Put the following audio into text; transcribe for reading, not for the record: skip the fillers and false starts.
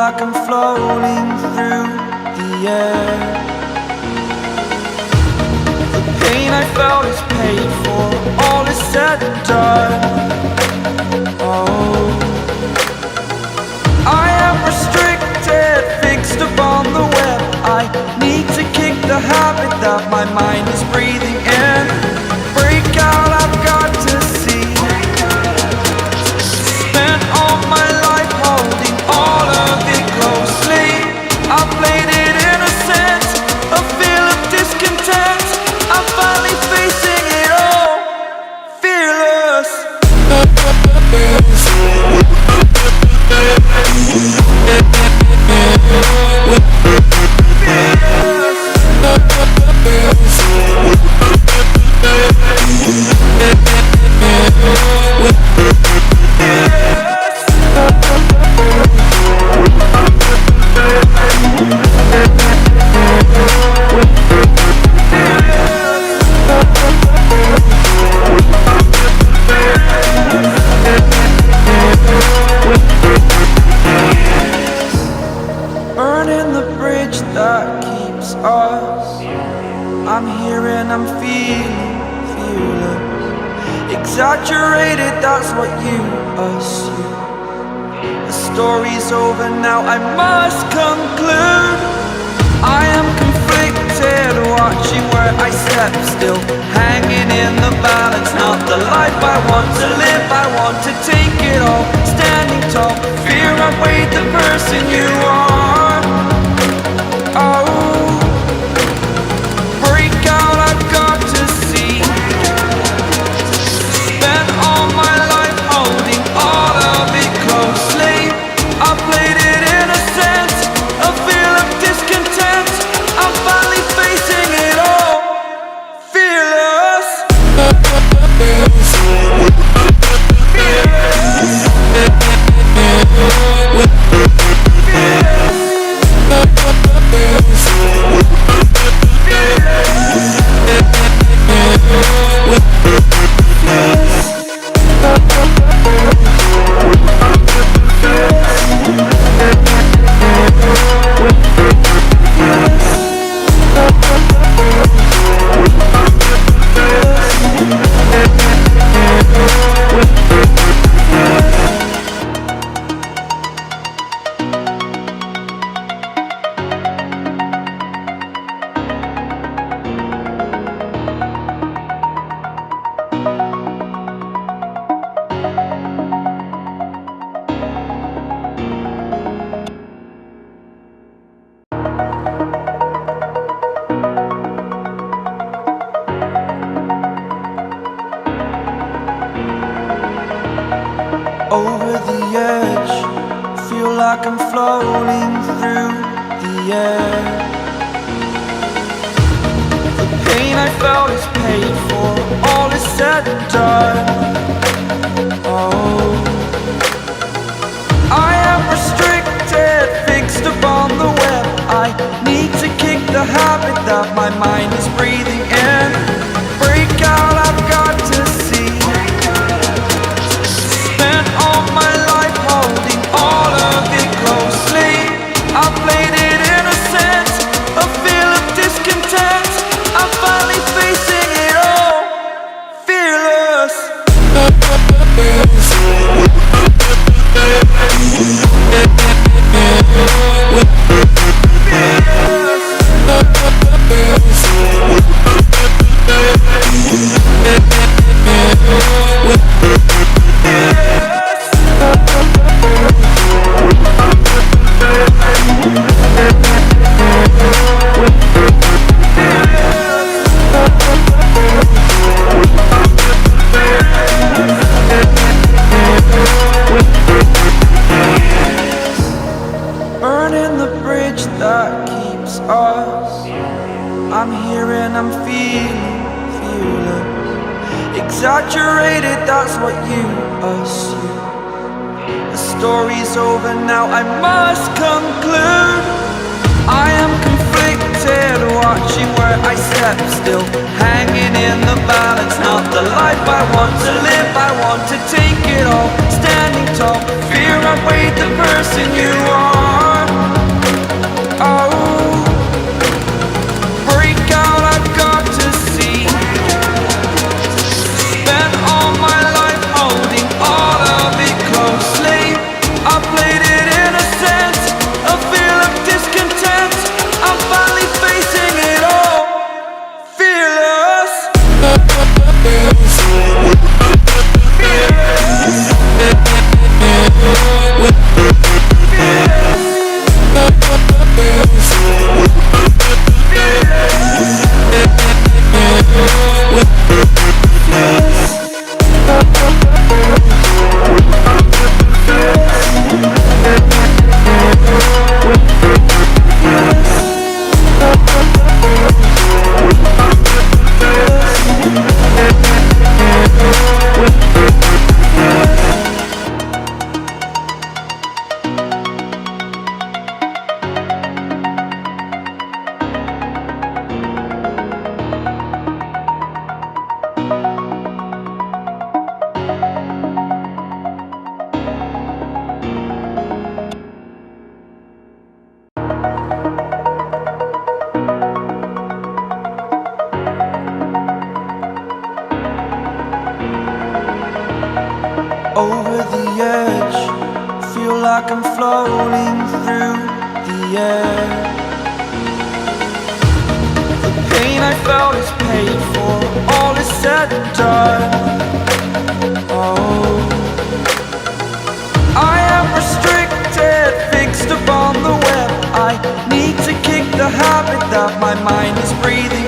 like I'm floating through the air. The pain I felt is paid for, all is said and done. Oh, I am restricted, fixed upon the web. I need to kick the habit that my mind is breathing in. Break out, I've got to see. Spent all my life holding all of it closely. I played it innocent, a feel of discontent. I'm finally facing it all, fearless. Burning the bridge that keeps us. I'm here and I'm feeling fearless. Exaggerated, that's what you assume. The story's over now, I must conclude. I am conflicted, watching where I step still, hanging in the balance. Not the life I want to live, I want to take it all. Standing tall, fear I've weighed the person you are. Oh, break out, I've got to see. Spent all my life holding all of it closely. I played it innocent, a feel of discontent. I'm finally facing it all, fearless. Over the edge, feel like I'm floating through the air. The pain I felt is paid for, all is said and done. Oh, I am restricted, fixed upon the web. I need to kick the habit that my mind is breathing in. Break out, I've got to see. Spent all my life holding all of it closely. I played it innocent, a feel of discontent. I'm finally facing it all, fearless. Burning the bridge that keeps us. I'm here and I'm feeling fearless. Exaggerated, that's what you assume. The story's over now, I must conclude. I am conflicted, watching where I step still, hanging in the balance. Not the life I want to live, I want to take it all. Standing tall, fear I've weighed the person you are. like I'm floating through the air. The pain I felt is paid for, all is said and done. Oh, I am restricted, fixed upon the web. I need to kick the habit that my mind is breathing